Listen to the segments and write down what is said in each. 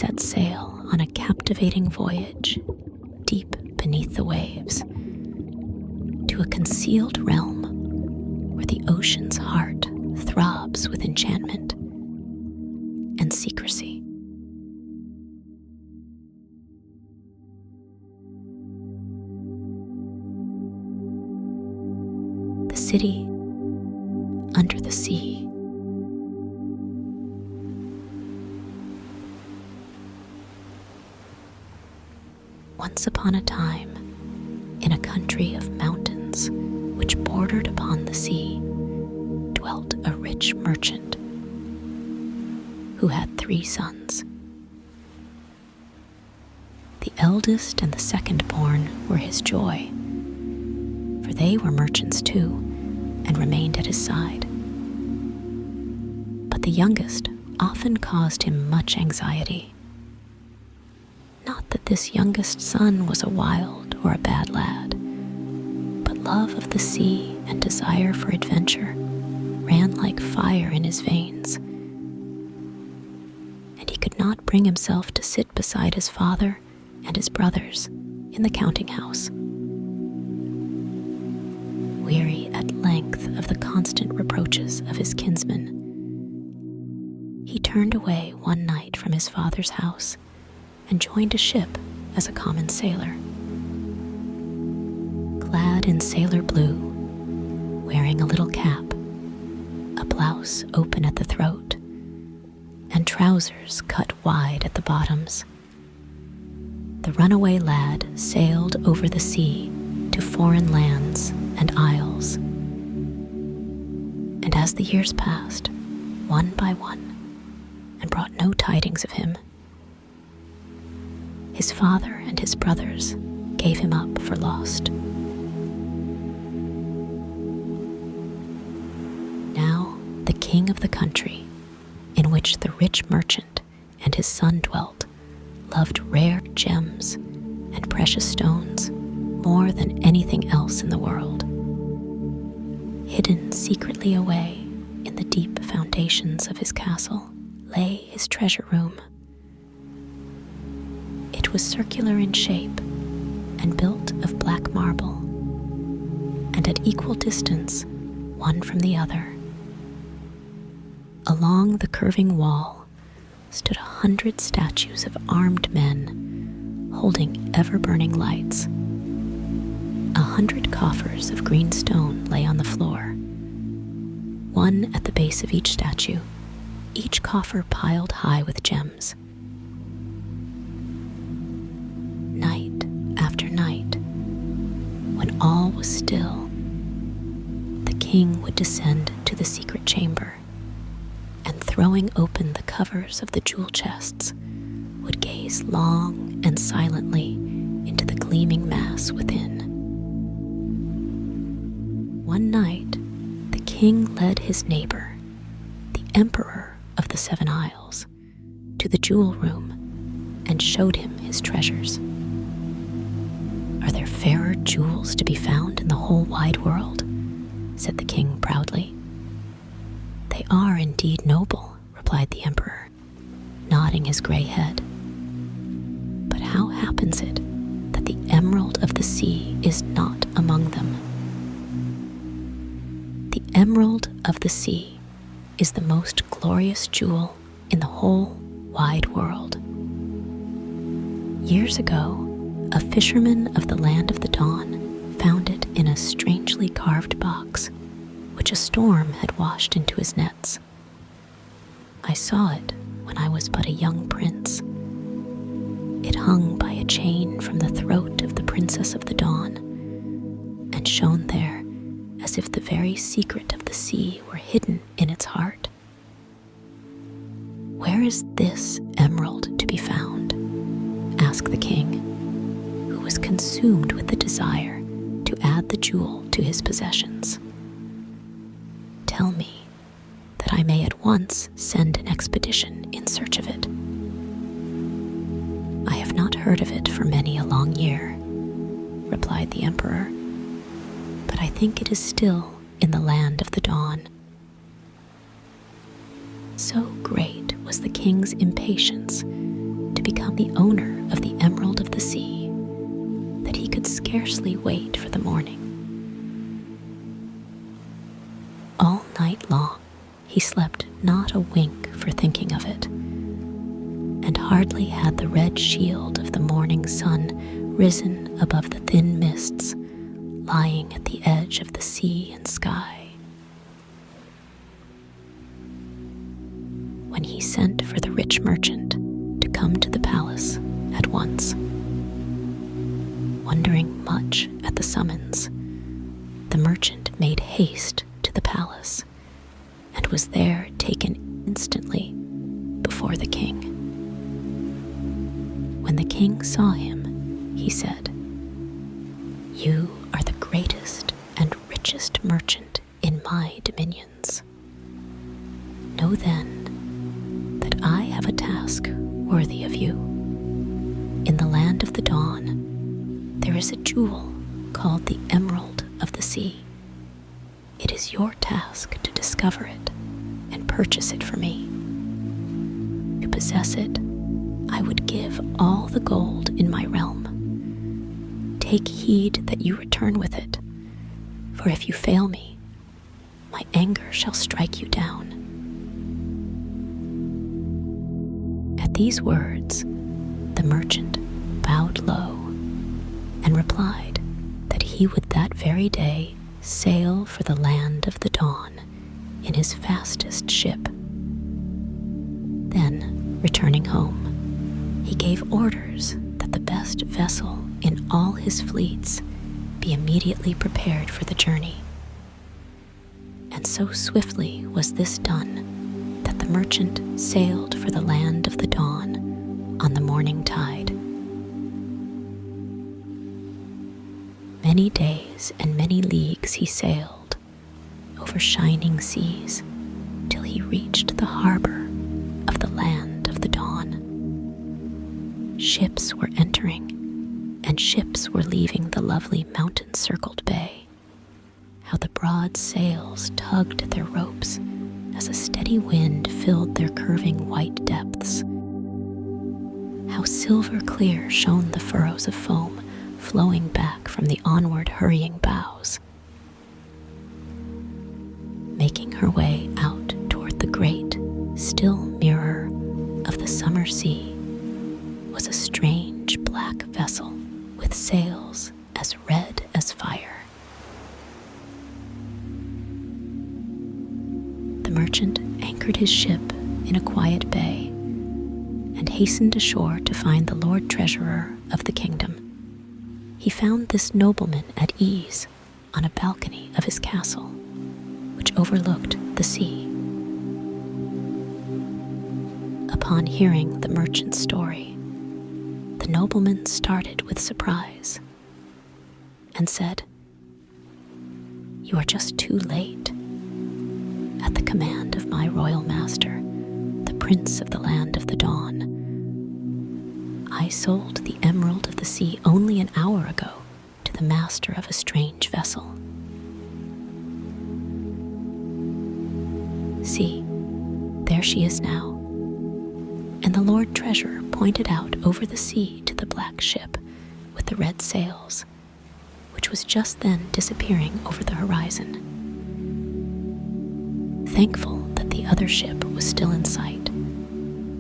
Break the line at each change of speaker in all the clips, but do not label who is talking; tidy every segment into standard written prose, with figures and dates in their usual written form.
set sail on a captivating voyage deep beneath the waves to a concealed realm where the ocean's heart throbs with enchantment and secrecy. The city under the sea. Once upon a time, in a country of mountains which bordered upon the sea, dwelt a rich merchant who had 3 sons. The eldest and the second-born were his joy, for they were merchants too, and remained at his side. But the youngest often caused him much anxiety. Not that this youngest son was a wild or a bad lad, but love of the sea and desire for adventure ran like fire in his veins, and he could not bring himself to sit beside his father and his brothers in the counting house. Weary at length of the constant reproaches of his kinsmen, he turned away one night from his father's house and joined a ship as a common sailor. Clad in sailor blue, wearing a little cap, a blouse open at the throat, and trousers cut wide at the bottoms, the runaway lad sailed over the sea to foreign lands and isles. And as the years passed, one by one, and brought no tidings of him, his father and his brothers gave him up for lost. Now the king of the country, in which the rich merchant and his son dwelt, loved rare gems and precious stones more than anything else in the world. Hidden secretly away in the deep foundations of his castle lay his treasure room. It was circular in shape and built of black marble, and at equal distance, one from the other. Along the curving wall stood 100 statues of armed men holding ever-burning lights. 100 coffers of green stone lay on the floor, one at the base of each statue, each coffer piled high with gems. Night after night, when all was still, the king would descend to the secret chamber, and throwing open the covers of the jewel chests, would gaze long and silently into the gleaming mass within. One night, the king led his neighbor, the emperor of the 7 Isles, to the jewel room and showed him his treasures. "Are there fairer jewels to be found in the whole wide world?" said the king proudly. "They are indeed noble," replied the emperor, nodding his gray head. "But how happens it that the emerald of the sea is not among them?" The emerald of the sea is the most glorious jewel in the whole wide world. Years ago, a fisherman of the land of the dawn found it in a strangely carved box, which a storm had washed into his nets. I saw it when I was but a young prince. It hung by a chain from the throat of the princess of the dawn, and shone there as if the very secret of the sea were hidden in its heart. "Where is this emerald to be found?" asked the king, who was consumed with the desire to add the jewel to his possessions. "Tell me, that I may at once send an expedition in search of it." "I have not heard of it for many a long year," replied the emperor, "but I think it is still in the land of the dawn." So great was the king's impatience to become the owner of the Emerald of the Sea that he could scarcely wait for the morning. All night long, he slept not a wink for thinking of it, and hardly had the red shield of the morning sun risen above the thin mists lying at the edge of the sea and sky, when he sent for the rich merchant to come to the palace at once. Wondering much at the summons, the merchant made haste to the palace and was there taken instantly before the king. When the king saw him, he said, "You are the greatest and richest merchant in my dominions. Know then that I have a task worthy of you. In the land of the dawn, there is a jewel called the Emerald of the Sea. It is your task to discover it and purchase it for me. To possess it, I would give all the gold in my realm. Take heed that you return with it, for if you fail me, my anger shall strike you down." At these words, the merchant bowed low and replied that he would that very day sail for the land of the dawn in his fastest ship. Then, returning home, he gave orders that the best vessel in all his fleets be immediately prepared for the journey. And so swiftly was this done that the merchant sailed for the land of the dawn on the morning tide. Many days and many leagues he sailed over shining seas till he reached the harbor of the land of the dawn. Ships were entering and ships were leaving the lovely mountain-circled bay. How the broad sails tugged at their ropes as a steady wind filled their curving white depths. How silver clear shone the furrows of foam flowing back from the onward hurrying bows. Making her way out toward the great, still mirror of the summer sea was a strange black vessel with sails as red as fire. The merchant anchored his ship in a quiet bay and hastened ashore to find the Lord Treasurer of the kingdom. He found this nobleman at ease on a balcony of his castle, which overlooked the sea. Upon hearing the merchant's story, the nobleman started with surprise and said, "You are just too late. At the command of my royal master, the Prince of the Land of the Dawn, I sold the Emerald of the Sea only an hour ago to the master of a strange vessel. See, there she is now." And the Lord Treasurer pointed out over the sea to the black ship with the red sails, which was just then disappearing over the horizon. Thankful that the other ship was still in sight,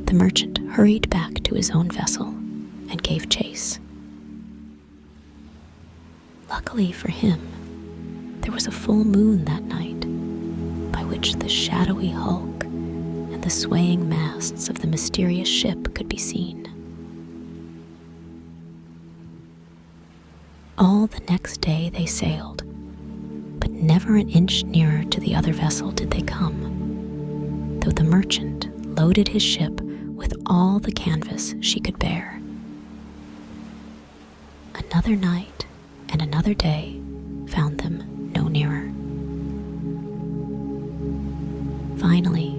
the merchant hurried back to his own vessel and gave chase. Luckily for him, there was a full moon that night, by which the shadowy hulk and the swaying masts of the mysterious ship could be seen. All the next day they sailed, but never an inch nearer to the other vessel did they come, though the merchant loaded his ship with all the canvas she could bear. Another night and another day found them no nearer. Finally,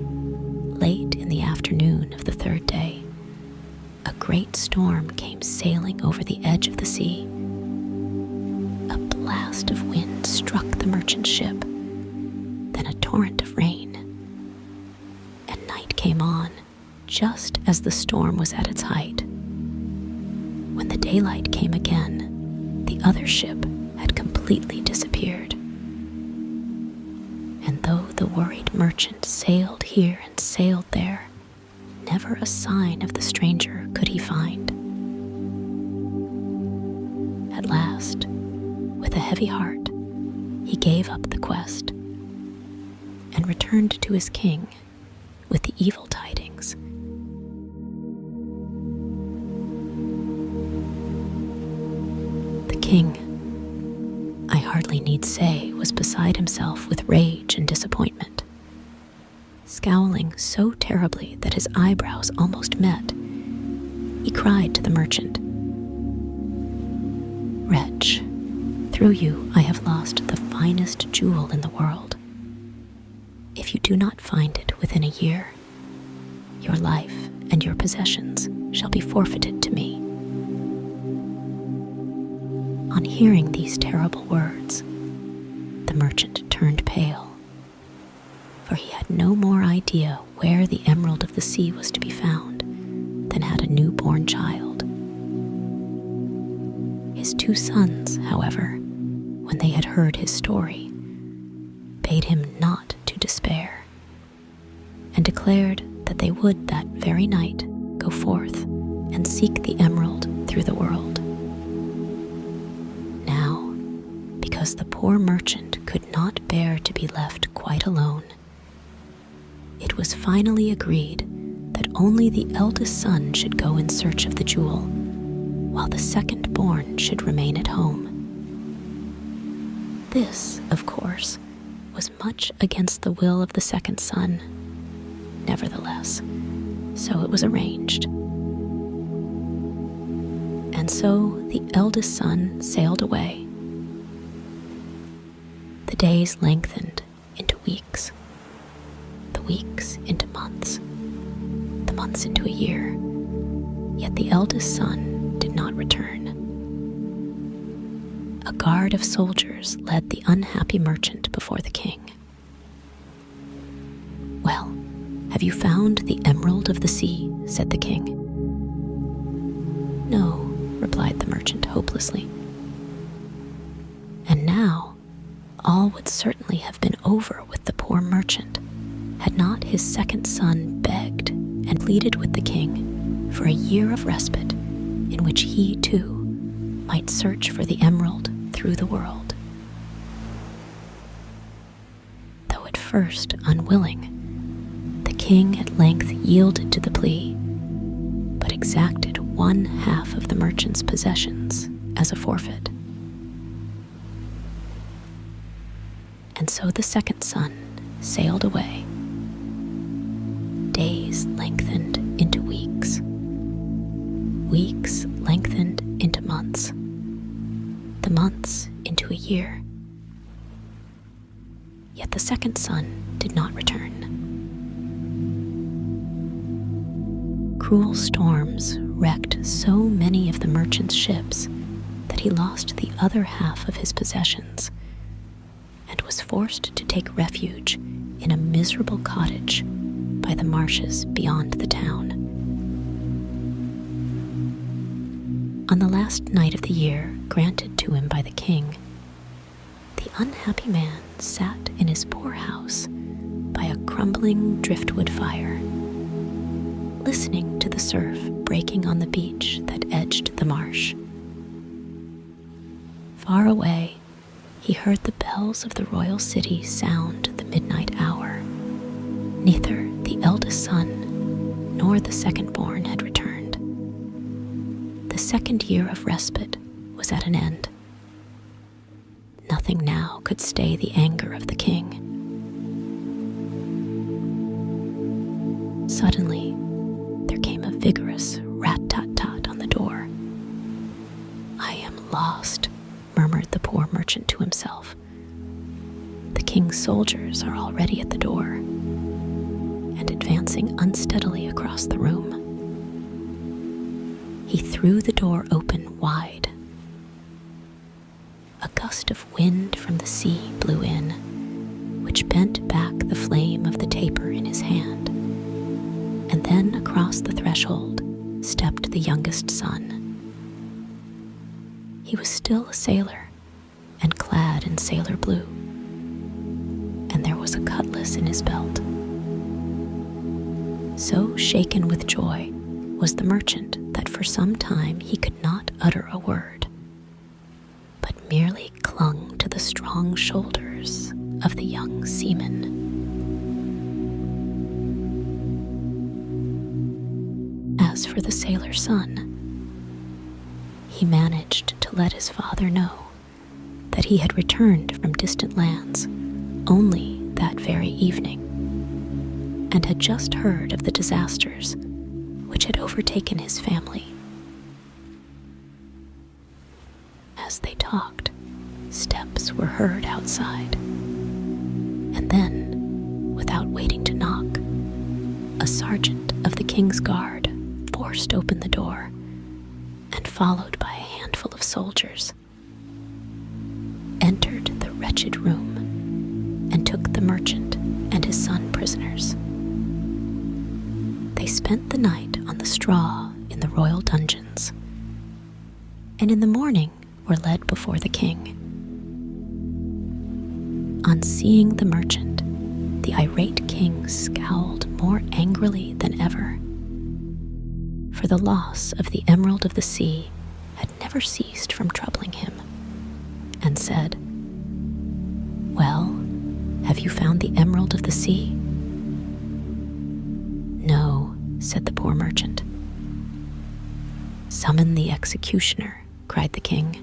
late in the afternoon of the third day, a great storm came sailing over the edge of the sea. A blast of wind struck the merchant ship, then a torrent of rain, and night came on just as the storm was at its height. daylight came again, the other ship had completely disappeared. And though the worried merchant sailed here and sailed there, never a sign of the stranger could he find. At last, with a heavy heart, he gave up the quest and returned to his king with the evil tidings. The king, I hardly need say, was beside himself with rage and disappointment. Scowling so terribly that his eyebrows almost met, he cried to the merchant, "Wretch, through you I have lost the finest jewel in the world. If you do not find it within a year, your life and your possessions shall be forfeited to me." On hearing these terrible words, the merchant turned pale, for he had no more idea where the Emerald of the Sea was to be found than had a newborn child. His 2 sons, however, when they had heard his story, bade him not to despair, and declared that they would that very night go forth and seek the emerald through the world. Now, because the poor merchant could not bear to be left quite alone, it was finally agreed that only the eldest son should go in search of the jewel, while the second born should remain at home. This, of course, was much against the will of the second son. Nevertheless, so it was arranged. And so the eldest son sailed away. The days lengthened into weeks, the weeks into months, the months into a year, yet the eldest son did not return. A guard of soldiers led the unhappy merchant before the king. "Well, have you found the Emerald of the Sea?" said the king. "No," replied the merchant hopelessly. And now all would certainly have been over with the poor merchant had not his second son begged and pleaded with the king for a year of respite in which he too might search for the emerald through the world. Though at first unwilling, the king at length yielded to the plea, but exacted 1/2 of the merchant's possessions as a forfeit. And so the second son sailed away. Days lengthened into weeks. Weeks lengthened into months. The months into a year. Yet the second son did not return. Cruel storms wrecked so many of the merchant's ships that he lost the other half of his possessions and was forced to take refuge in a miserable cottage by the marshes beyond the town. On the last night of the year granted to him by the king, the unhappy man sat in his poor house by a crumbling driftwood fire, listening to the surf breaking on the beach that edged the marsh. Far away, he heard the bells of the royal city sound the midnight hour. Neither the eldest son nor the second born had returned. The second year of respite was at an end. Nothing now could stay the anger of the king. Suddenly, there came a vigorous rat-tat-tat on the door. "I am lost," murmured the poor merchant to himself. "The king's soldiers are already at the door," and advancing unsteadily across the room, he threw the door open wide. A gust of wind from the sea blew in, which bent back the flame of the taper in his hand, and then across the threshold stepped the youngest son. he was still a sailor and clad in sailor blue, and there was a cutlass in his belt. So shaken with joy was the merchant that for some time he could not utter a word, but merely clung to the strong shoulders of the young seaman. As for the sailor's son, he managed to let his father know that he had returned from distant lands only that very evening, and had just heard of the disasters which had overtaken his family. As they talked, steps were heard outside, and then, without waiting to knock, a sergeant of the king's guard forced open the door, and followed by a handful of soldiers, entered the wretched room and took the merchant and his son prisoners. They spent the night on the straw in the royal dungeons, and in the morning were led before the king. On seeing the merchant, the irate king scowled more angrily than ever, for the loss of the Emerald of the Sea had never ceased from troubling him, and said, "Well, have you found the Emerald of the Sea?" "No," said the poor merchant. "Summon the executioner," cried the king.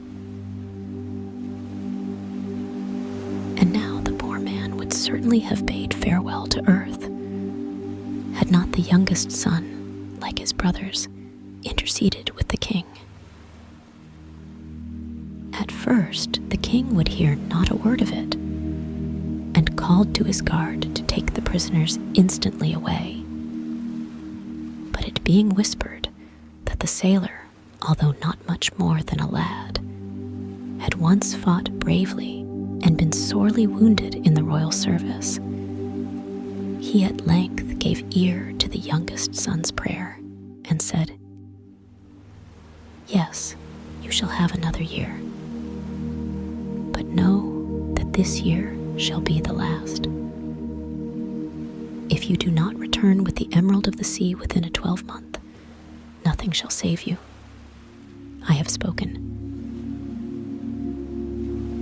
And now the poor man would certainly have bade farewell to earth, had not the youngest son, like his brothers, interceded with the king. At first, the king would hear not a word of it, and called to his guard to take the prisoners instantly away. But it being whispered that the sailor, although not much more than a lad, had once fought bravely and been sorely wounded in the royal service, he at length gave ear to the youngest son's prayer and said, "Yes, you shall have another year. But know that this year shall be the last. If you do not return with the Emerald of the Sea within a 12-month, nothing shall save you. I have spoken."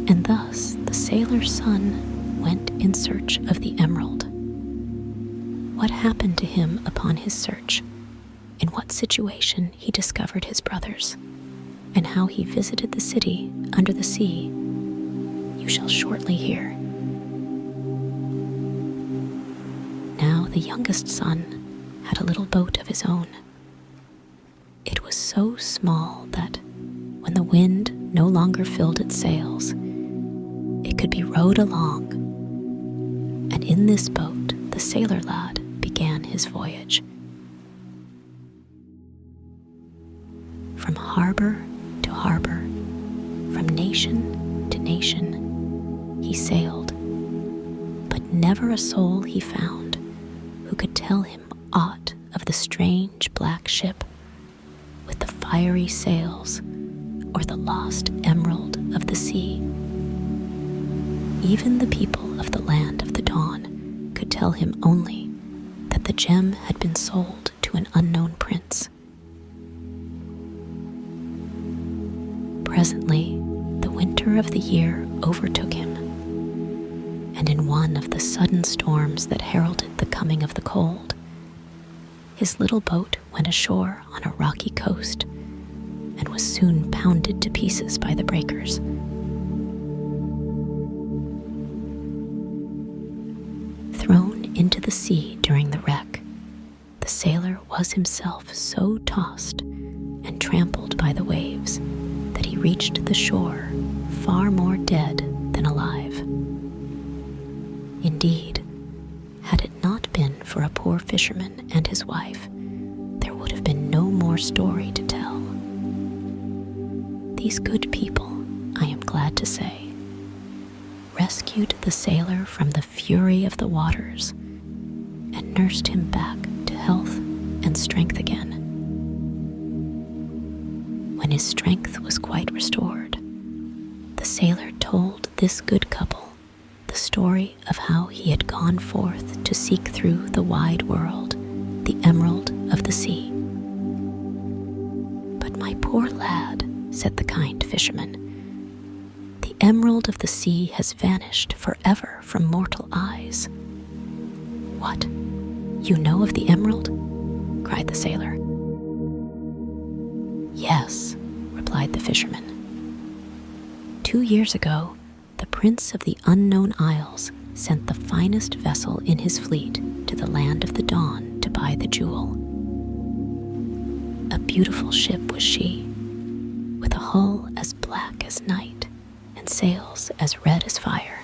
And thus the sailor's son went in search of the emerald. What happened to him upon his search, in what situation he discovered his brothers, and how he visited the city under the sea, you shall shortly hear. Now the youngest son had a little boat of his own. It was so small that, when the wind no longer filled its sails, it could be rowed along, and in this boat the sailor lad began his voyage. From harbor to harbor, from nation to nation, he sailed, but never a soul he found who could tell him aught of the strange black ship with the fiery sails or the lost Emerald of the Sea. Even the people of the land of the dawn could tell him only that the gem had been sold to an unknown prince. Presently, the winter of the year overtook him, and in one of the sudden storms that heralded the coming of the cold, his little boat went ashore on a rocky coast and was soon pounded to pieces by the breakers. Thrown into the sea during the wreck, the sailor was himself so tossed and trampled by the waves that he reached the shore far more dead than alive. Indeed, had it not been for a poor fisherman and his wife, there would have been no more story to tell. These good people, I am glad to say, rescued the sailor from the fury of the waters and nursed him back to health and strength again. when his strength was quite restored, the sailor told this good couple the story of how he had gone forth to seek through the wide world the emerald of the sea. "But my poor lad," said the kind fisherman, "the emerald of the sea has vanished forever from mortal eyes." "What? You know of the emerald?" cried the sailor. "Yes," replied the fisherman. 2 years ago, the Prince of the Unknown Isles sent the finest vessel in his fleet to the land of the dawn to buy the jewel. A beautiful ship was she, with a hull as black as night and sails as red as fire.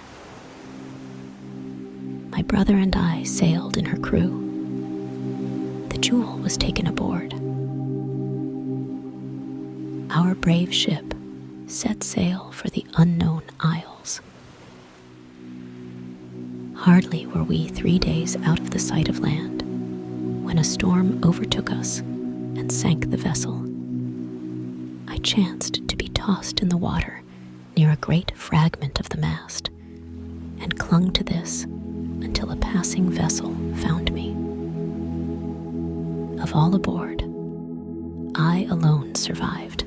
My brother and I sailed in her crew. The jewel was taken aboard. Our brave ship set sail for the unknown isles. Hardly were we 3 days out of the sight of land when a storm overtook us and sank the vessel. I chanced to be tossed in the water near a great fragment of the mast and clung to this until a passing vessel found me. Of all aboard, I alone survived.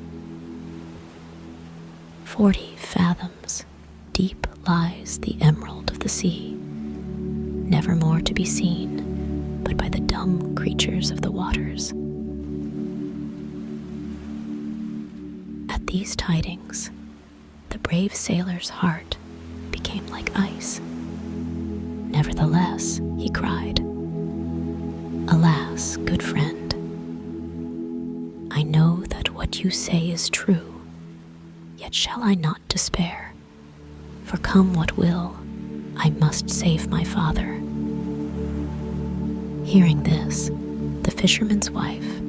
40 fathoms deep lies the emerald of the sea, never more to be seen but by the dumb creatures of the waters. At these tidings, the brave sailor's heart became like ice. "Nevertheless," he cried, "alas, good friend, I know that what you say is true. Yet shall I not despair, for come what will, I must save my father." Hearing this, the fisherman's wife,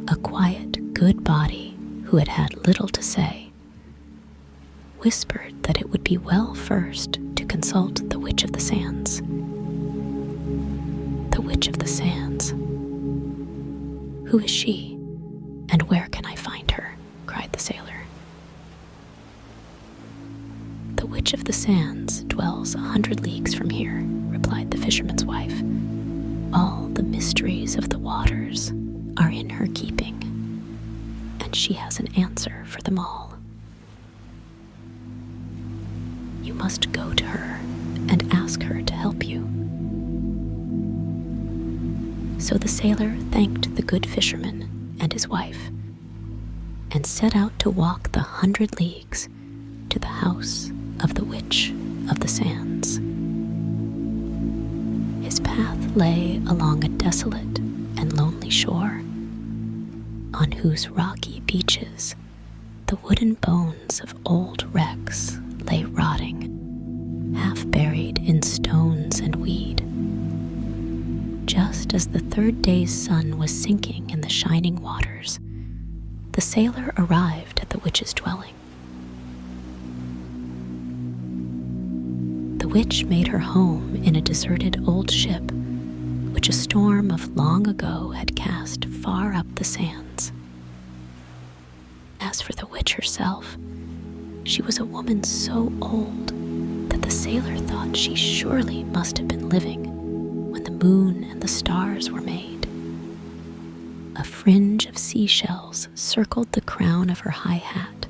a quiet, good body who had had little to say, whispered that it would be well first to consult the Witch of the Sands. "The Witch of the Sands? Who is she, and where can I find her?" cried the sailor. "The Witch of the Sands dwells 100 leagues from here," replied the fisherman's wife. "All the mysteries of the waters are in her keeping, and she has an answer for them all. You must go to her and ask her to help you." So the sailor thanked the good fisherman and his wife, and set out to walk the 100 leagues to the house of the Witch of the Sands. His path lay along a desolate and lonely shore, on whose rocky beaches the wooden bones of old wrecks lay rotting, half buried in stones and weed. Just as the 3rd day's sun was sinking in the shining waters, the sailor arrived at the witch's dwelling. The witch made her home in a deserted old ship, which a storm of long ago had cast far up the sands. As for the witch herself, she was a woman so old that the sailor thought she surely must have been living when the moon and the stars were made. A fringe of seashells circled the crown of her high hat,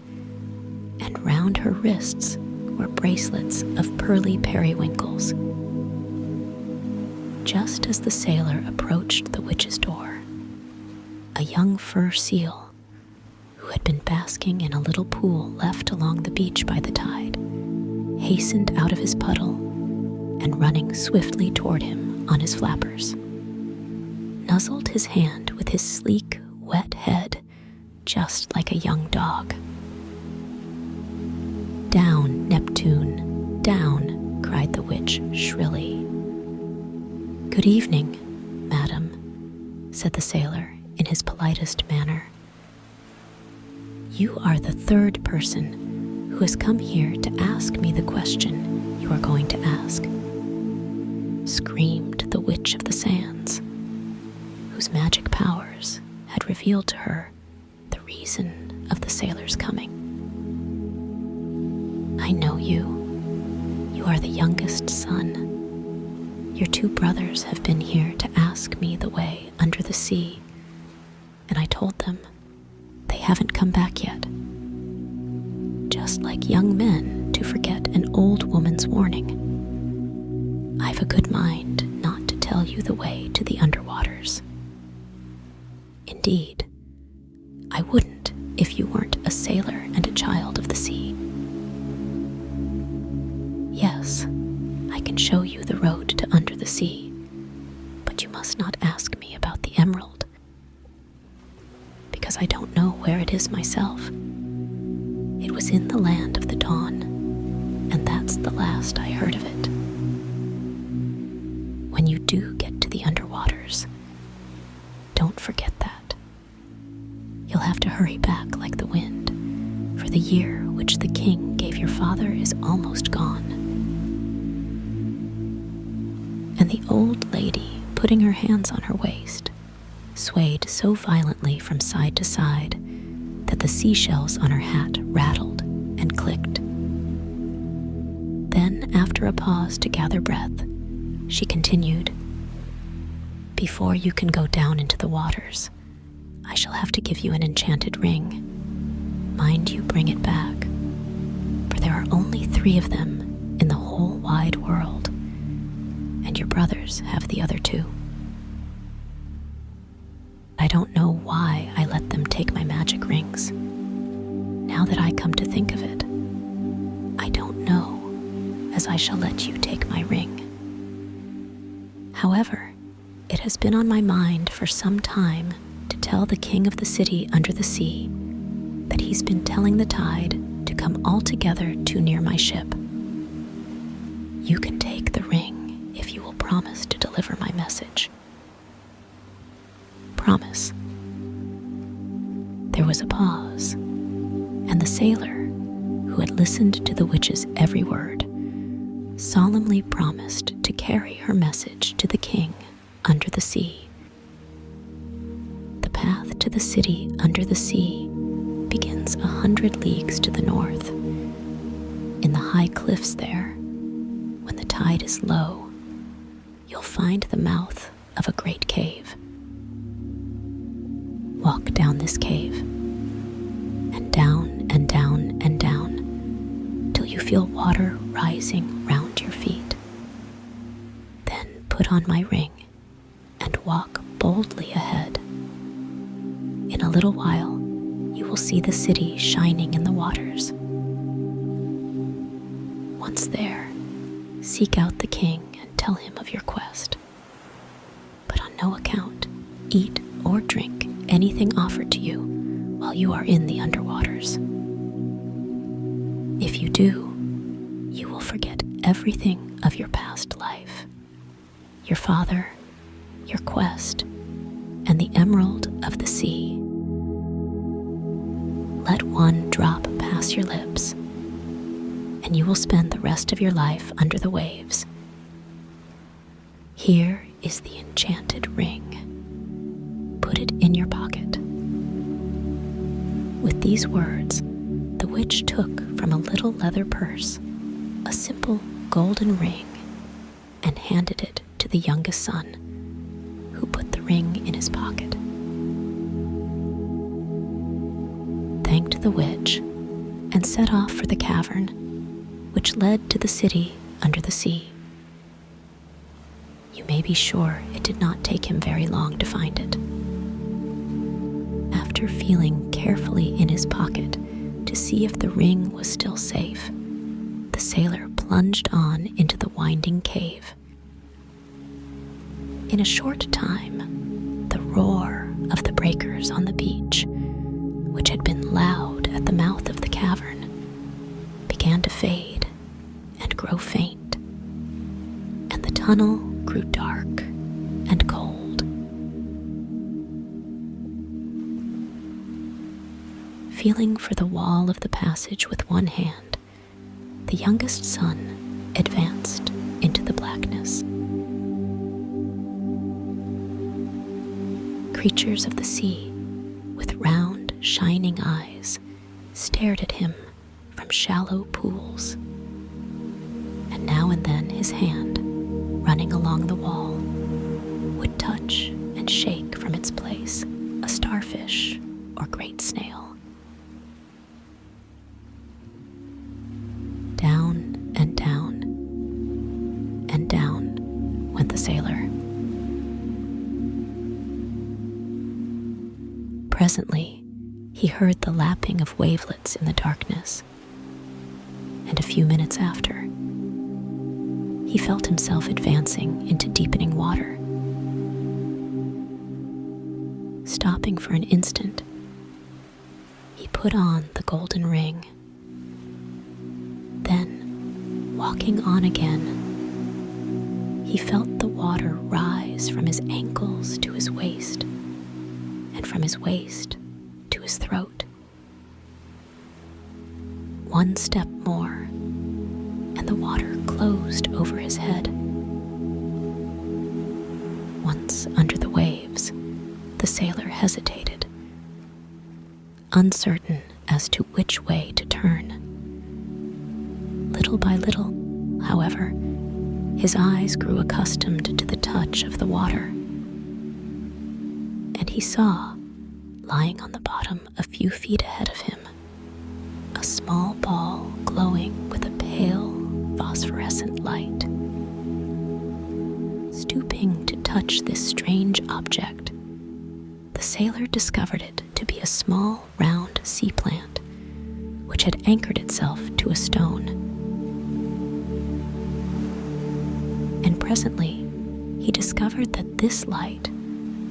and round her wrists were bracelets of pearly periwinkles. Just as the sailor approached the witch's door, a young fur seal, who had been basking in a little pool left along the beach by the tide, hastened out of his puddle and, running swiftly toward him on his flappers, nuzzled his hand with his sleek, wet head just like a young dog. "Down, Neptune, down," cried the witch shrilly. "Good evening, madam," said the sailor in his politest manner. "You are the 3rd person who has come here to ask me the question you are going to ask," screamed the Witch of the Sands, whose magic powers had revealed to her the reason of the Your two brothers have been here to ask me the way under the sea, and I told them they haven't come back yet. Just like young men to forget an old woman's warning, I've a good mind not to tell you the way to the underwaters. Indeed, I wouldn't if you weren't a sailor and a child of the sea. Yes, I can show you the road to under the sea, but you must not ask me about the emerald, because I don't know where it is myself. It was in the land of the dawn, and that's the last I heard of it. When you do get to the underwaters, don't forget that. You'll have to hurry back like the wind, for the year which the king gave your father is almost gone. And the old lady, putting her hands on her waist, swayed so violently from side to side that the seashells on her hat rattled and clicked. Then, after a pause to gather breath, she continued, "Before you can go down into the waters, I shall have to give you an enchanted ring. Mind you bring it back, for there are only 3 of them in the whole wide world, and your brothers have the other 2. I don't know why I let them take my magic rings. Now that I come to think of it, I don't know, as I shall let you take my ring. However, it has been on my mind for some time to tell the king of the city under the sea that he's been telling the tide to come all together too near my ship. You can take the ring if you will promise to deliver my message. Promise." There was a pause, and the sailor, who had listened to the witch's every word, solemnly promised to carry her message to the king under the sea. The path to the city under the sea begins 100 leagues to the north. In the high cliffs there, when the tide is low, you'll find the mouth of a great cave. Walk down this cave, and down and down and down, till you feel water rising round your feet. Then put on my ring and walk boldly ahead. In a little while, you will see the city shining in the waters. Once there, seek out the king and tell him of your quest. But on no account eat or drink anything offered to you while you are in the underwaters. If you do, you will forget everything of your past life, your father, your quest, and the emerald of the sea. Let one drop pass your lips, and you will spend the rest of your life under the waves. Here is the enchanted ring. Put it in your pocket. With these words, the witch took from a little leather purse a simple golden ring and handed it to the youngest son, who put the ring in his pocket. Thanked the witch and set off for the cavern, which led to the city under the sea. You may be sure it did not take him very long to find it. After feeling carefully in his pocket to see if the ring was still safe, the sailor plunged on into the winding cave. In a short time, the roar of the breakers on the beach, which had been loud at the mouth of the cavern, began to fade and grow faint, and the tunnel grew dark and cold. Feeling for the wall of the passage with one hand, the youngest son advanced into the blackness. Creatures of the sea, with round, shining eyes, stared at him from shallow pools, and now and then his hand, running along along the wall would touch and shake from its place a starfish or great snail. Down and down and down went the sailor. Presently, he heard the lapping of wavelets in the darkness, and a few minutes after, he felt himself advancing into deepening water. Stopping for an instant, he put on the golden ring. Then, walking on again, he felt the water rise from his ankles to his waist, and from his waist to his throat. One step more, and the water closed over his head. Once under the waves, the sailor hesitated, uncertain as to which way to turn. Little by little, however, his eyes grew accustomed to the touch of the water, and he saw, lying on the bottom a few feet ahead of him, a small ball glowing with a pale, phosphorescent light. Stooping to touch this strange object, the sailor discovered it to be a small, round sea plant, which had anchored itself to a stone. And presently, he discovered that this light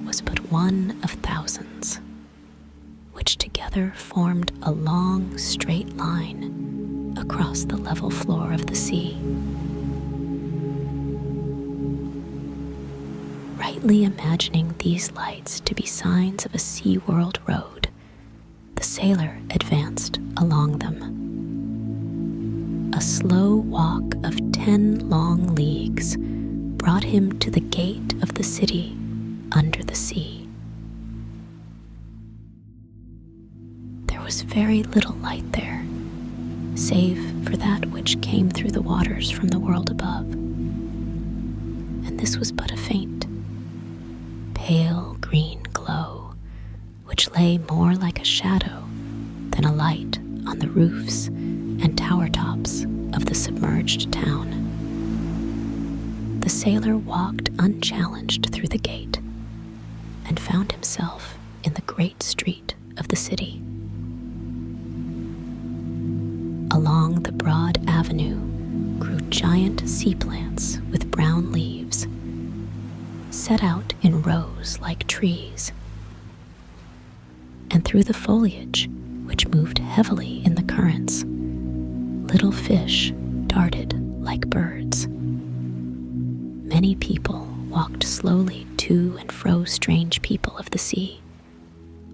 was but one of thousands, which together formed a long, straight line across the level floor of the sea. Rightly imagining these lights to be signs of a sea-world road, the sailor advanced along them. A slow walk of 10 long leagues brought him to the gate of the city under the sea. There was very little light there, save for that which came through the waters from the world above. And this was but a faint, pale green glow, which lay more like a shadow than a light on the roofs and tower tops of the submerged town. The sailor walked unchallenged through the gate and found himself in the great street of the city. Along the broad avenue grew giant sea plants with brown leaves, set out in rows like trees. And through the foliage, which moved heavily in the currents, little fish darted like birds. Many people walked slowly to and fro, strange people of the sea,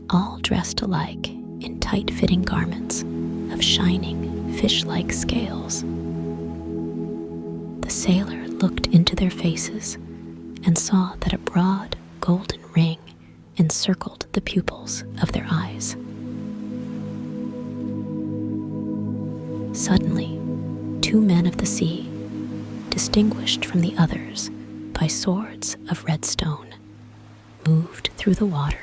all dressed alike in tight-fitting garments of shining, fish-like scales. The sailor looked into their faces and saw that a broad golden ring encircled the pupils of their eyes. Suddenly, 2 men of the sea, distinguished from the others by swords of red stone, moved through the water,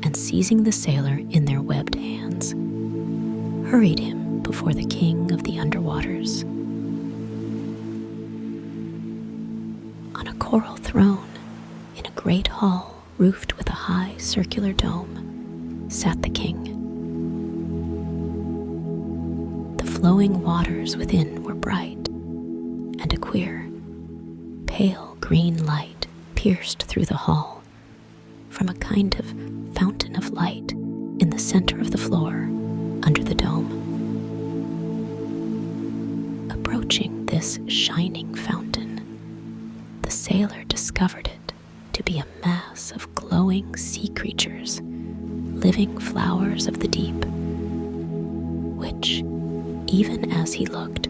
and seizing the sailor in their webbed hands, hurried him before the king of the underwaters. On a coral throne in a great hall roofed with a high circular dome sat the king. The flowing waters within were bright, and a queer, pale green light pierced through the hall from a kind of fountain of light in the center of the floor under the dome. Approaching this shining fountain, the sailor discovered it to be a mass of glowing sea creatures, living flowers of the deep, which, even as he looked,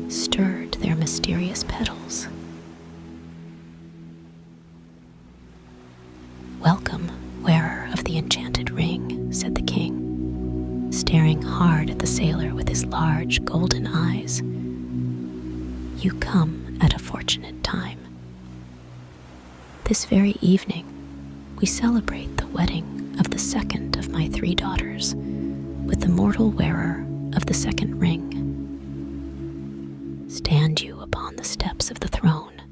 stirred their mysterious petals. "Welcome, wearer of the enchanted ring," said the king, staring hard at the sailor with his large golden eyes. "You come at a fortunate time. This very evening, we celebrate the wedding of the second of my 3 daughters with the mortal wearer of the second ring. Stand you upon the steps of the throne,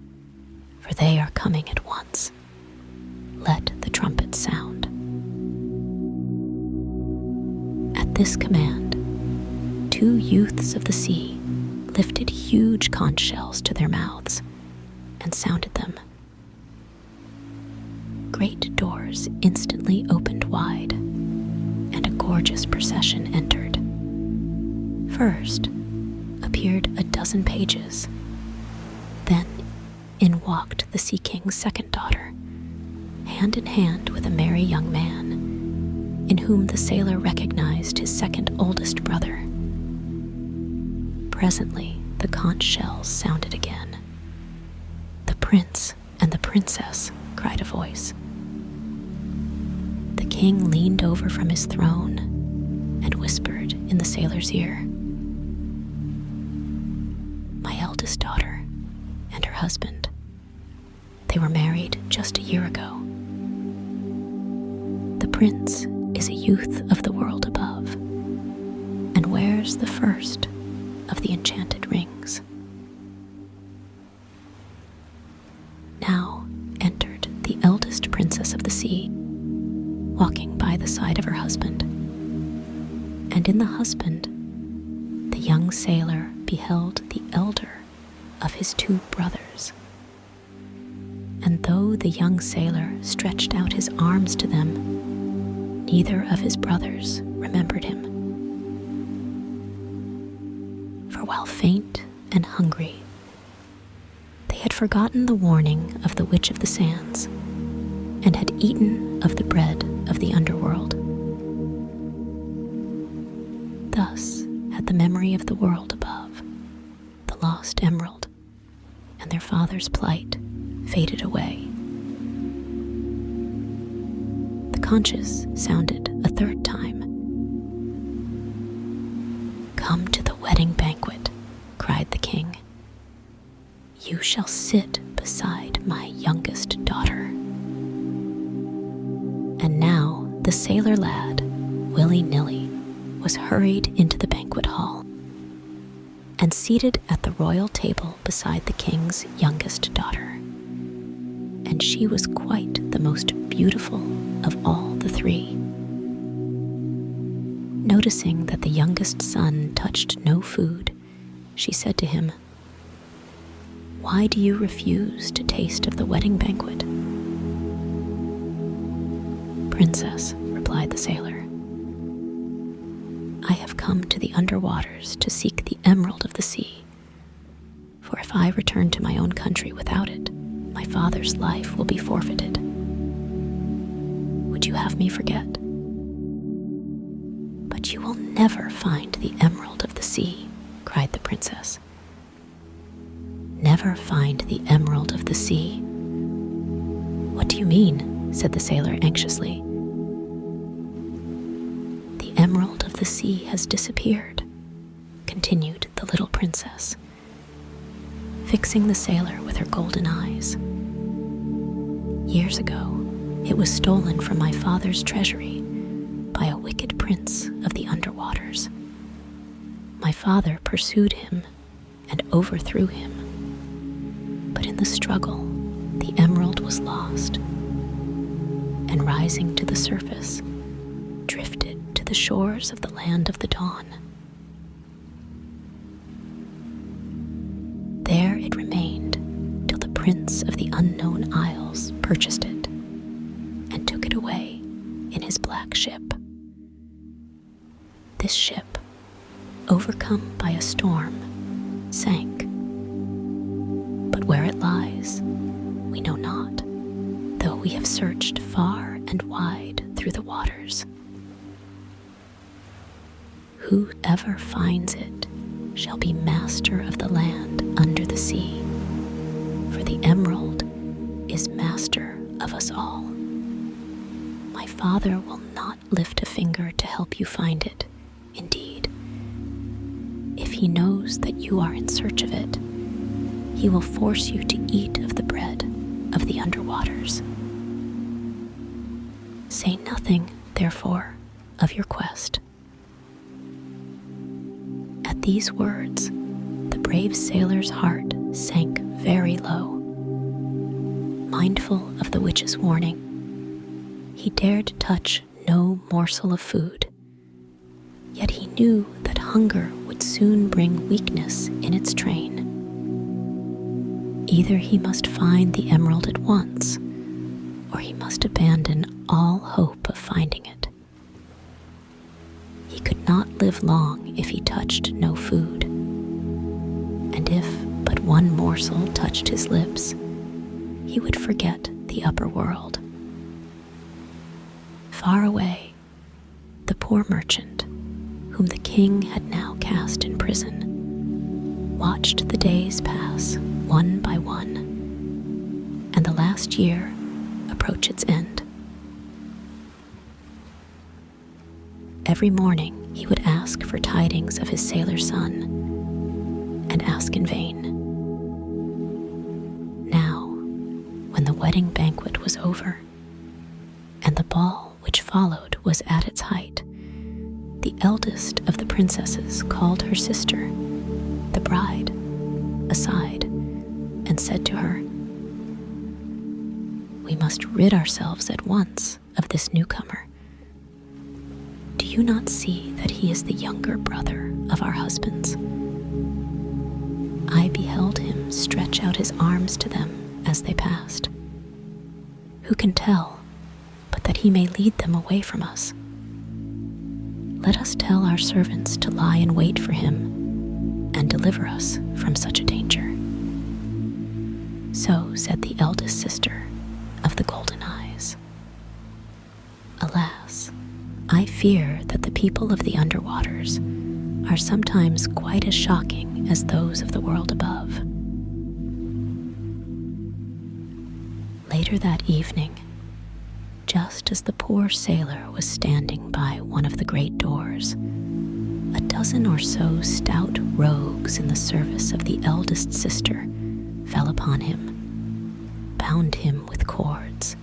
for they are coming at once. Let the trumpets sound. At this command, 2 youths of the sea lifted huge conch shells to their mouths and sounded them. Great doors instantly opened wide, and a gorgeous procession entered. First appeared a dozen pages. Then in walked the Sea King's second daughter, hand in hand with a merry young man, in whom the sailor recognized his second oldest brother. Presently the conch shells sounded again. "The prince and the princess," cried a voice. The king leaned over from his throne and whispered in the sailor's ear, "My eldest daughter and her husband. They were married just a year ago. The prince is a youth of the world above and wears the first of the enchanted rings." Now entered the eldest princess of the sea, walking by the side of her husband. And in the husband, the young sailor beheld the elder of his 2 brothers. And though the young sailor stretched out his arms to them, neither of his brothers remembered him. For while faint and hungry, they had forgotten the warning of the Witch of the Sands, and had eaten of the bread of the underworld. Thus had the memory of the world above, the lost emerald, and their father's plight faded away. The conches sounded a 3rd time. "Come to the wedding banquet," cried the king. "You shall sit beside my youngest daughter." And now the sailor lad, willy-nilly, was hurried into the banquet hall, and seated at the royal table beside the king's youngest daughter. And she was quite the most beautiful of all the 3. Noticing that the youngest son touched no food, she said to him, "Why do you refuse to taste of the wedding banquet?" "Princess," replied the sailor, "I have come to the underwaters to seek the emerald of the sea, for if I return to my own country without it, my father's life will be forfeited. Would you have me forget? But you will never find the emerald of the sea," cried the princess. "Never find the emerald of the sea? What do you mean?" said the sailor anxiously. "The emerald of the sea has disappeared," continued the little princess, fixing the sailor with her golden eyes. "Years ago, it was stolen from my father's treasury by a wicked prince of the underwaters. My father pursued him and overthrew him, but in the struggle, the emerald was lost, and rising to the surface, drifted to the shores of the land of the dawn. There it remained till the prince of the unknown isles purchased it and took it away in his black ship. This ship, overcome by a storm, sank. But where it lies, we know not, though we have searched far and wide through the waters. Whoever finds it shall be master of the land under the sea, for the emerald is master of us all. My father will not lift a finger to help you find it. Indeed, if he knows that you are in search of it, he will force you to eat of the bread of the underwaters. Say nothing, therefore, of your quest." At these words, the brave sailor's heart sank very low. Mindful of the witch's warning, he dared touch no morsel of food. Yet he knew that hunger would soon bring weakness in its train. Either he must find the emerald at once, or he must abandon all hope of finding it. He could not live long if he touched no food, and if but one morsel touched his lips, he would forget the upper world. Far away, the poor merchant, whom the king had now cast in prison, watched the days pass one by one, and the last year approach its end. Every morning he would ask for tidings of his sailor son, and ask in vain. Now, when the wedding banquet was over, and the ball which followed was at its height, the eldest of the princesses called her sister, the bride, aside, and said to her, "We must rid ourselves at once of this newcomer. Do you not see that he is the younger brother of our husbands? I beheld him stretch out his arms to them as they passed. Who can tell but that he may lead them away from us? Let us tell our servants to lie in wait for him and deliver us from such a danger." So said the eldest sister of the golden eyes. Alas, I fear that the people of the underwaters are sometimes quite as shocking as those of the world above. Later that evening, just as the poor sailor was standing by one of the great doors, a dozen or so stout rogues in the service of the eldest sister fell upon him, bound him with cords,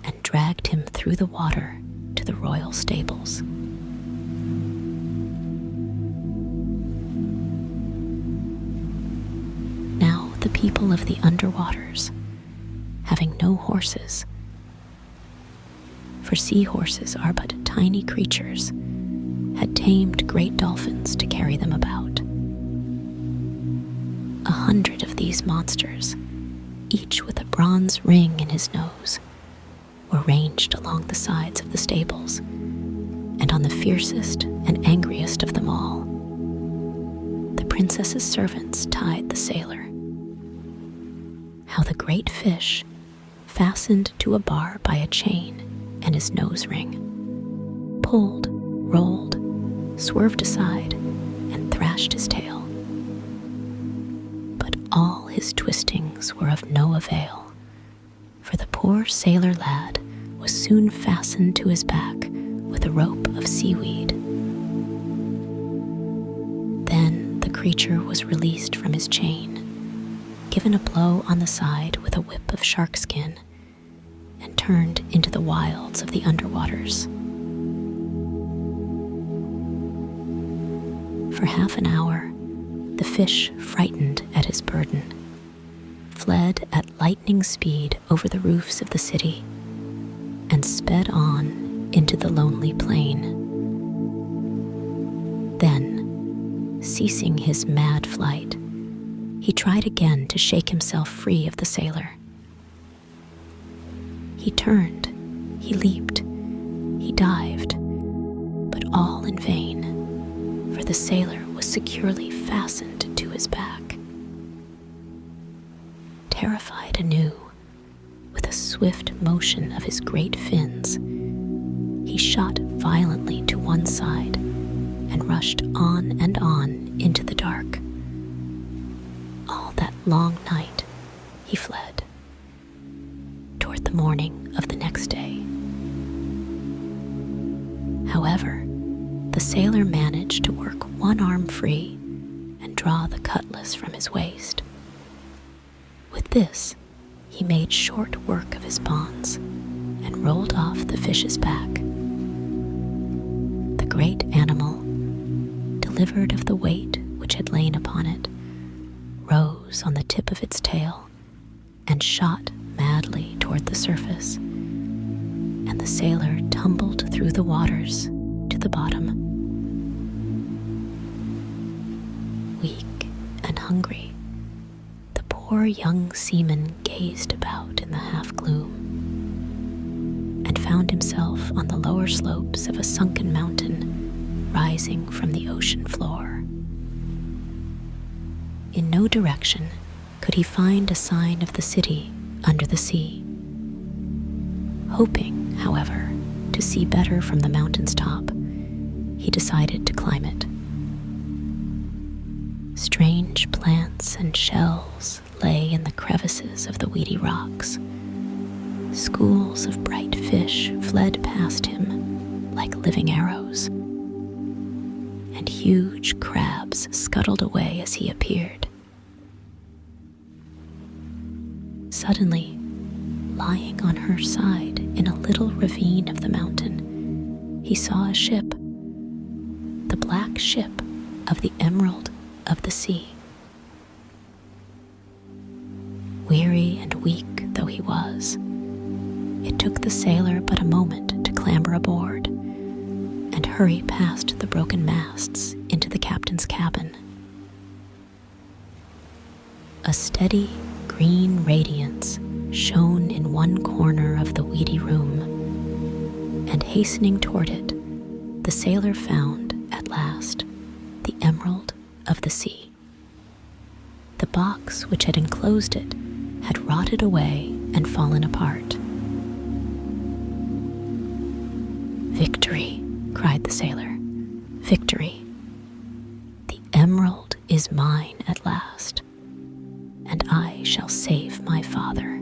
and dragged him through the water to the royal stables. Now the people of the underwaters, having no horses, for sea horses are but tiny creatures, had tamed great dolphins to carry them about. 100 of these monsters, each with a bronze ring in his nose, were ranged along the sides of the stables, and on the fiercest and angriest of them all, the princess's servants tied the sailor. How the great fish, fastened to a bar by a chain and his nose ring, pulled, rolled, swerved aside, and thrashed his tail. But all his twistings were of no avail, for the poor sailor lad was soon fastened to his back with a rope of seaweed. Then the creature was released from his chain, given a blow on the side with a whip of shark skin, and turned into the wilds of the underwaters. For half an hour, the fish, frightened at his burden, fled at lightning speed over the roofs of the city and sped on into the lonely plain. Then, ceasing his mad flight, he tried again to shake himself free of the sailor. He turned, he leaped, he dived, but all in vain, for the sailor was securely fastened to his back. Terrified anew, with a swift motion of his great fins, he shot violently to one side and rushed on and on into the dark. All that long night he fled, toward the morning of the next day. However, the sailor managed to work one arm free and draw the cutlass from his waist. With this, he made short work of his bonds and rolled off the fish's back. The great animal, delivered of the weight which had lain upon it, rose on the tip of its tail and shot madly toward the surface, and the sailor tumbled through the waters to the bottom. Weak and hungry, the poor young seaman gazed about in the half-gloom and found himself on the lower slopes of a sunken mountain rising from the ocean floor. In no direction could he find a sign of the city under the sea. Hoping, however, to see better from the mountain's top, he decided to climb it. Strange plants and shells lay in the crevices of the weedy rocks. Schools of bright fish fled past him like living arrows, and huge crabs scuttled away as he appeared. Suddenly, lying on her side in a little ravine of the mountain, he saw a ship, the black ship of the Emerald of the Sea. Weary and weak though he was, it took the sailor but a moment to clamber aboard and hurry past the broken masts into the captain's cabin. A steady green radiance shone in one corner of the weedy room, and hastening toward it, the sailor found, at last, the Emerald of the Sea. The box which had enclosed it had rotted away and fallen apart. "Victory!" cried the sailor. "Victory! The emerald is mine at last, and I shall save my father."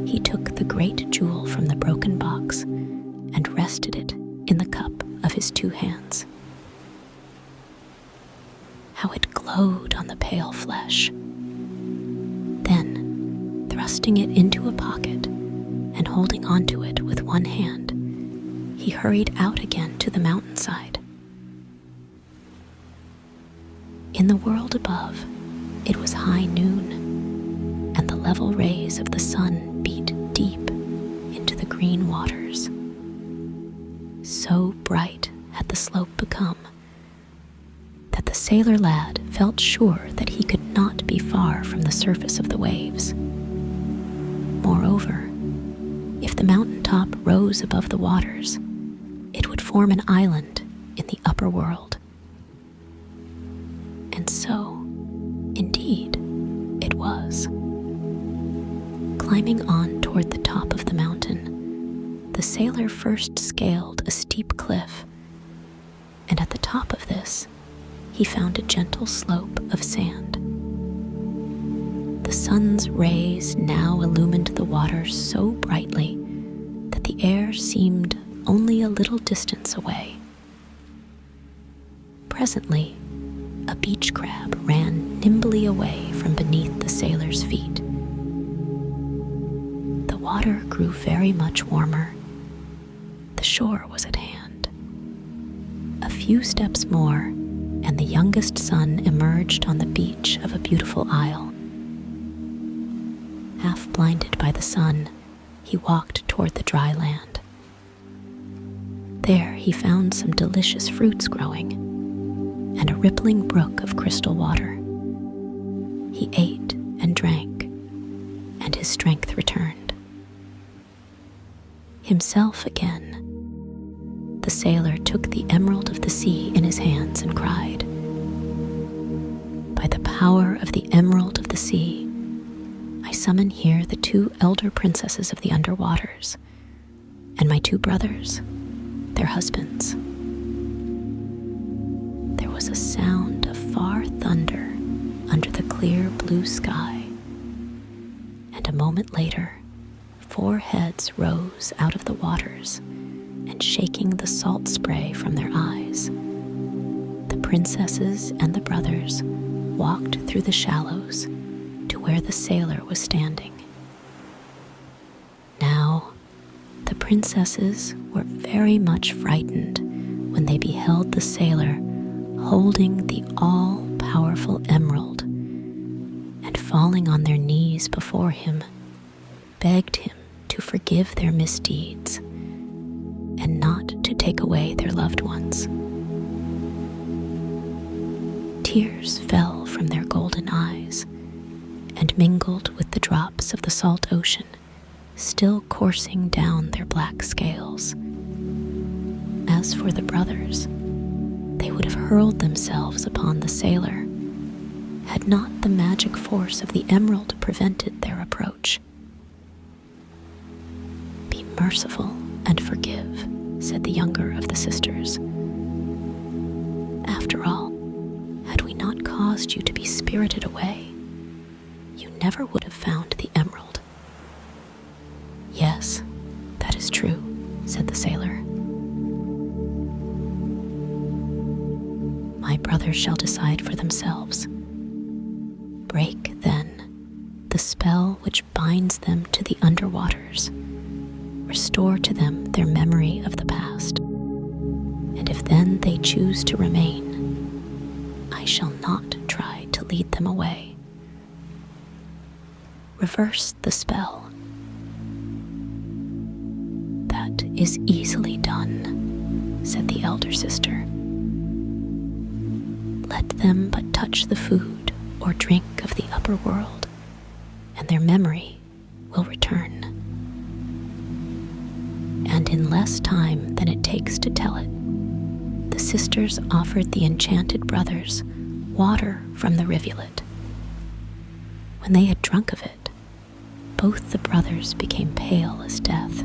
He took the great jewel from the broken box and rested it in the cup of his two hands. How it glowed on the pale flesh! Then, thrusting it into a pocket and holding onto it with one hand, he hurried out again to the mountainside. In the world above, it was high noon, and the level rays of the sun beat deep into the green waters. So bright had the slope become that the sailor lad felt sure that he could not be far from the surface of the waves. Moreover, if the mountain top rose above the waters, it would form an island in the upper world. And so, indeed, it was. Climbing on toward the top of the mountain, the sailor first scaled a steep cliff, and at the top of this, he found a gentle slope of sand. The sun's rays now illumined the water so brightly that the air seemed only a little distance away. Presently, a beach crab ran nimbly away from beneath the sailor's feet. The water grew very much warmer. The shore was at hand. A few steps more, and the youngest son emerged on the beach of a beautiful isle. Half blinded by the sun, he walked toward the dry land. There he found some delicious fruits growing, and a rippling brook of crystal water. He ate and drank, and his strength returned. Himself again, the sailor took the Emerald of the Sea in his hands and cried, "By the power of the Emerald of the Sea, I summon here the two elder princesses of the underwaters, and my two brothers, their husbands." There was a sound of far thunder under the clear blue sky, and a moment later, 4 heads rose out of the waters, and shaking the salt spray from their eyes, the princesses and the brothers walked through the shallows to where the sailor was standing. princesses were very much frightened when they beheld the sailor holding the all-powerful emerald, and falling on their knees before him, begged him to forgive their misdeeds and not to take away their loved ones. Tears fell from their golden eyes and mingled with the drops of the salt ocean still coursing down their black scales. As for the brothers, they would have hurled themselves upon the sailor had not the magic force of the emerald prevented their approach. "Be merciful and forgive," said the younger of the sisters. "After all, had we not caused you to be spirited away, you never would have found the emerald." "Yes, that is true," said the sailor. "My brothers shall decide for themselves. Break, then, the spell which binds them to the underwaters. Restore to them their memory of the past. And if then they choose to remain, I shall not try to lead them away. Reverse the spell." "That is easily done," said the elder sister. "Let them but touch the food or drink of the upper world, and their memory will return." And in less time than it takes to tell it, the sisters offered the enchanted brothers water from the rivulet. When they had drunk of it, both the brothers became pale as death.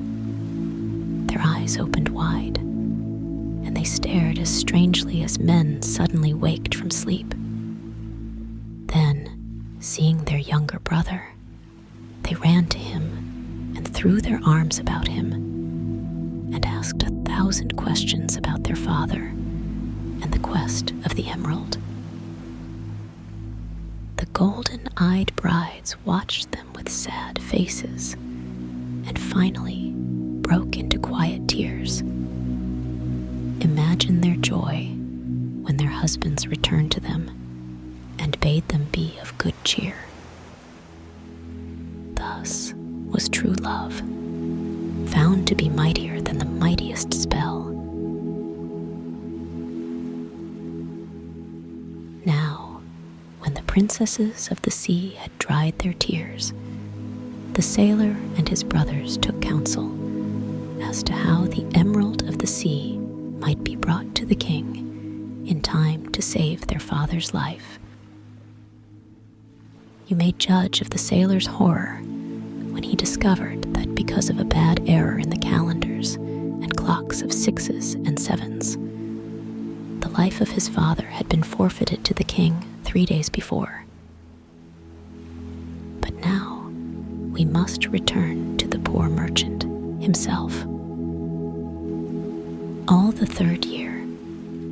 Their eyes opened wide, and they stared as strangely as men suddenly waked from sleep. Then, seeing their younger brother, they ran to him and threw their arms about him and asked 1,000 questions about their father and the quest of the emerald. The golden-eyed brides watched them with sad faces and finally broke into quiet tears. Imagine their joy when their husbands returned to them and bade them be of good cheer. Thus was true love, found to be mightier than the mightiest spell. Now, when the princesses of the sea had dried their tears, the sailor and his brothers took counsel as to how the emerald of the sea might be brought to the king in time to save their father's life. You may judge of the sailor's horror when he discovered that because of a bad error in the calendars and clocks of 6s and 7s, the life of his father had been forfeited to the king 3 days before. But now we must return to the poor merchant himself. All the 3rd year,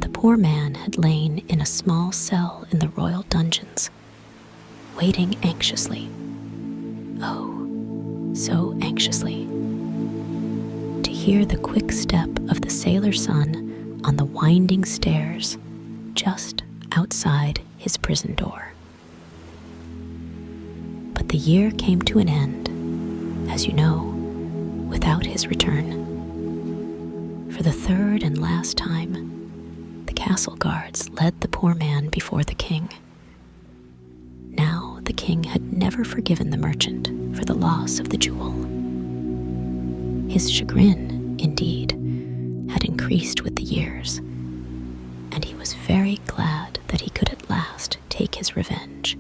the poor man had lain in a small cell in the royal dungeons, waiting anxiously, oh, so anxiously, to hear the quick step of the sailor's son on the winding stairs just outside his prison door. But the year came to an end, as you know, without his return. For the 3rd and last time, the castle guards led the poor man before the king. Now the king had never forgiven the merchant for the loss of the jewel. His chagrin, indeed, had increased with the years, and he was very glad that he could at last take his revenge.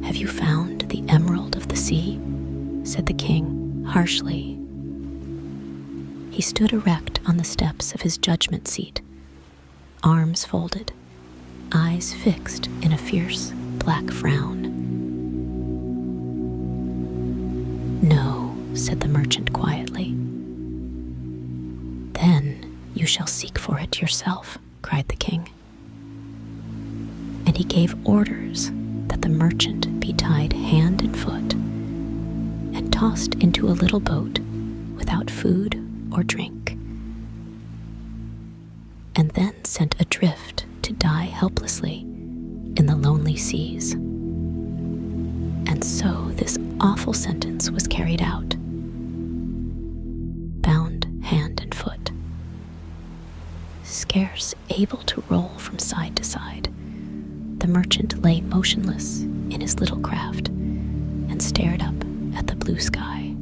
"Have you found the emerald of the sea?" said the king harshly. He stood erect on the steps of his judgment seat, arms folded, eyes fixed in a fierce black frown. "No," said the merchant quietly. "Then you shall seek for it yourself," cried the king. And he gave orders that the merchant be tied hand and foot and tossed into a little boat without food or drink, and then sent adrift to die helplessly in the lonely seas. And so this awful sentence was carried out, bound hand and foot. Scarce able to roll from side to side, the merchant lay motionless in his little craft and stared up at the blue sky.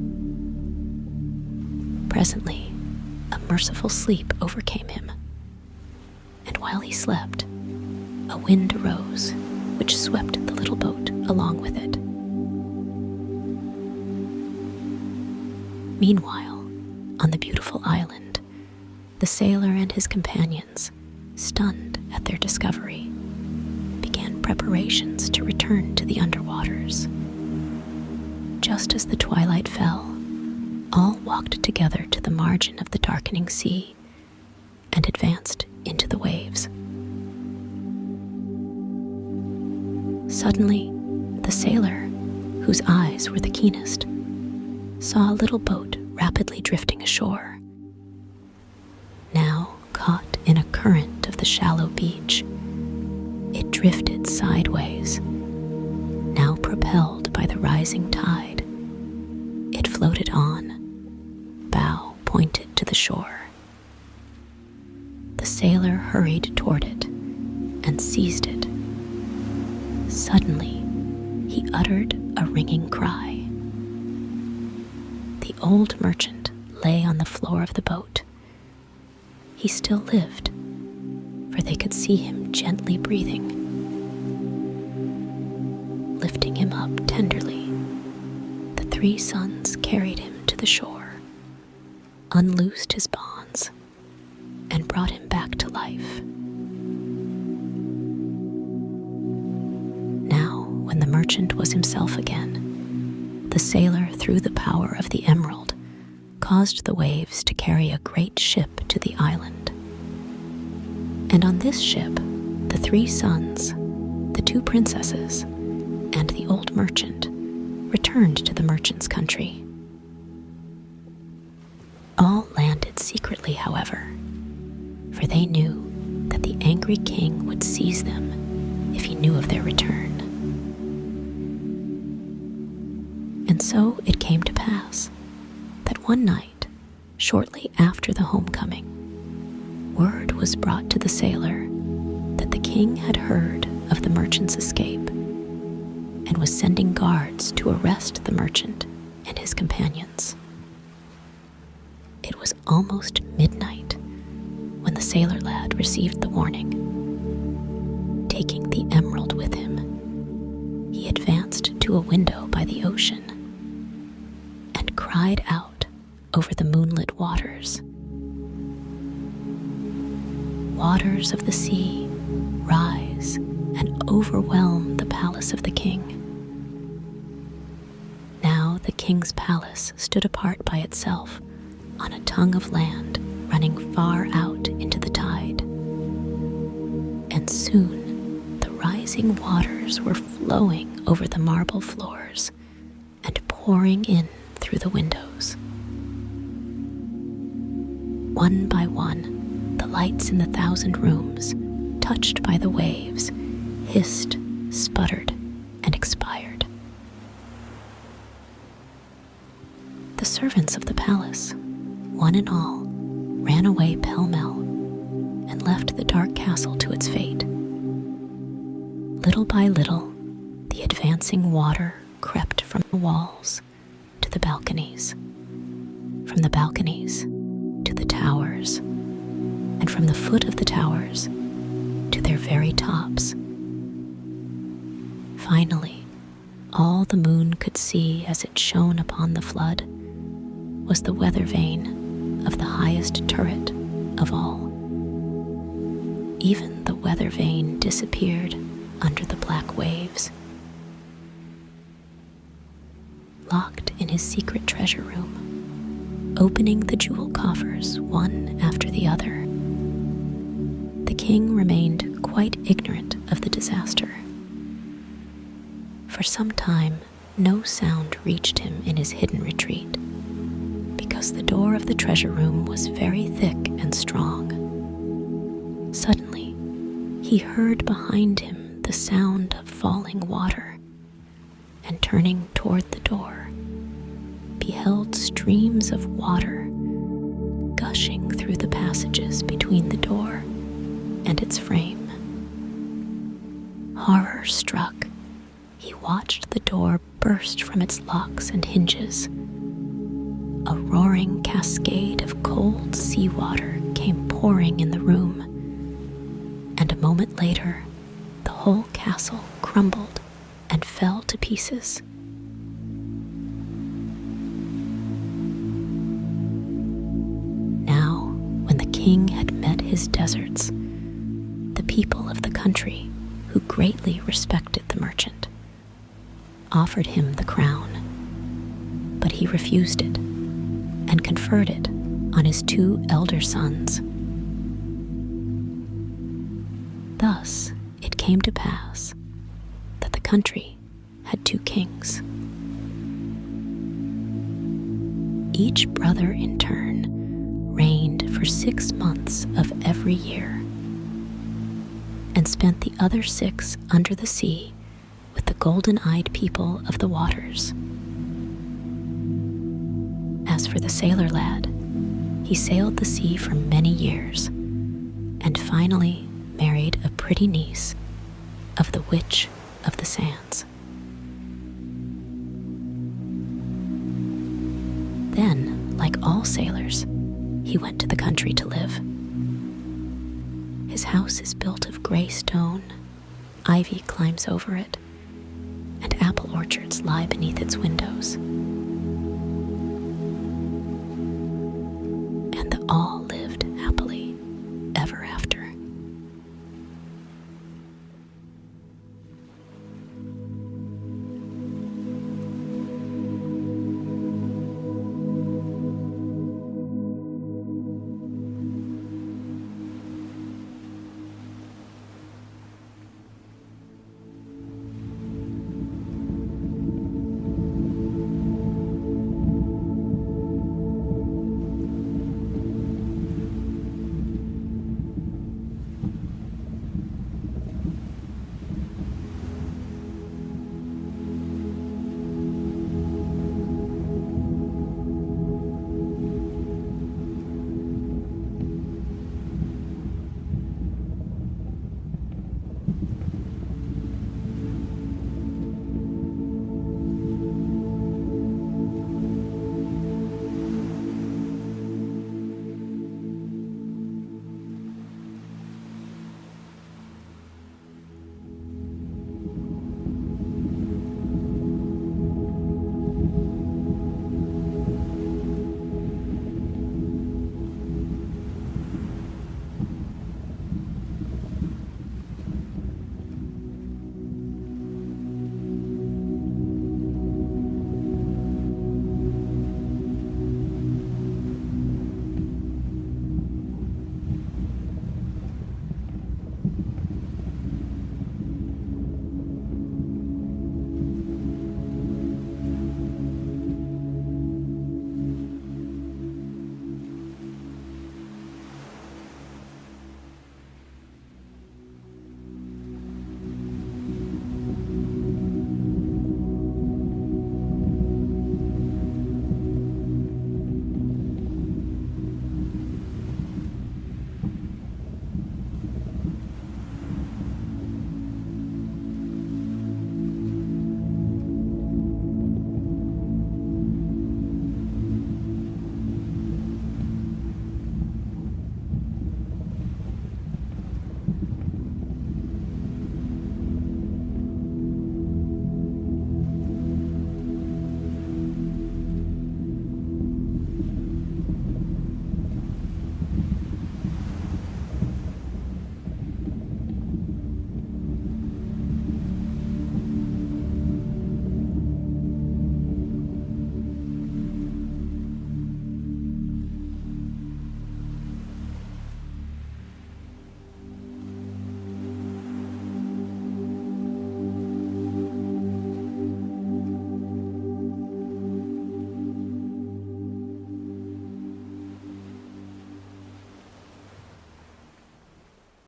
Presently, a merciful sleep overcame him, and while he slept, a wind arose which swept the little boat along with it. Meanwhile, on the beautiful island, the sailor and his companions, stunned at their discovery, began preparations to return to the underwaters. Just as the twilight fell, all walked together to the margin of the darkening sea and advanced into the waves. Suddenly, the sailor, whose eyes were the keenest, saw a little boat rapidly drifting ashore. Now caught in a current of the shallow beach, it drifted sideways. Now propelled by the rising tide, it floated on, bow pointed to the shore. The sailor hurried toward it and seized it. Suddenly, he uttered a ringing cry. The old merchant lay on the floor of the boat. He still lived, for they could see him gently breathing. Lifting him up tenderly, the three sons carried him to the shore, unloosed his bonds, and brought him back to life. Now, when the merchant was himself again, the sailor, through the power of the emerald, caused the waves to carry a great ship to the island. And on this ship, the three sons, the two princesses, and the old merchant returned to the merchant's country. All landed secretly, however, for they knew that the angry king would seize them if he knew of their return. And so it came to pass that one night, shortly after the homecoming, word was brought to the sailor that the king had heard of the merchant's escape and was sending guards to arrest the merchant and his companions. It was almost midnight when the sailor lad received the warning. Taking the emerald with him, he advanced to a window by the ocean and cried out over the moonlit waters. Waters of the sea, rise and overwhelm the palace of the king. Now the king's palace stood apart by itself on a tongue of land running far out into the tide. And soon the rising waters were flowing over the marble floors and pouring in through the windows. One by one, the lights in the 1,000 rooms, touched by the waves, hissed, sputtered, and expired. The servants of the palace, one and all, ran away pell-mell and left the dark castle to its fate. Little by little, the advancing water crept from the walls to the balconies, from the balconies to the towers, and from the foot of the towers to their very tops. Finally, all the moon could see as it shone upon the flood was the weather vane of the highest turret of all. Even the weather vane disappeared under the black waves. Locked in his secret treasure room, opening the jewel coffers one after the other, the king remained quite ignorant of the disaster. For some time, No sound reached him in his hidden retreat, because the door of the treasure room was very thick and strong. Suddenly, he heard behind him the sound of falling water, and turning toward the door, beheld streams of water gushing through the passages between the door and its frame. Horror struck, he watched the door burst from its locks and hinges. A roaring cascade of cold seawater came pouring in the room, and a moment later, the whole castle crumbled and fell to pieces. Now, when the king had met his deserts, the people of the country, who greatly respected the merchant, offered him the crown, but he refused it and conferred it on his 2 elder sons. Thus it came to pass that the country had 2 kings. Each brother in turn reigned for 6 months of every year, and spent the other 6 under the sea with the golden-eyed people of the waters. As for the sailor lad, he sailed the sea for many years, and finally married a pretty niece of the Witch of the Sands. Then, like all sailors, he went to the country to live. His house is built of gray stone, ivy climbs over it, and apple orchards lie beneath its windows.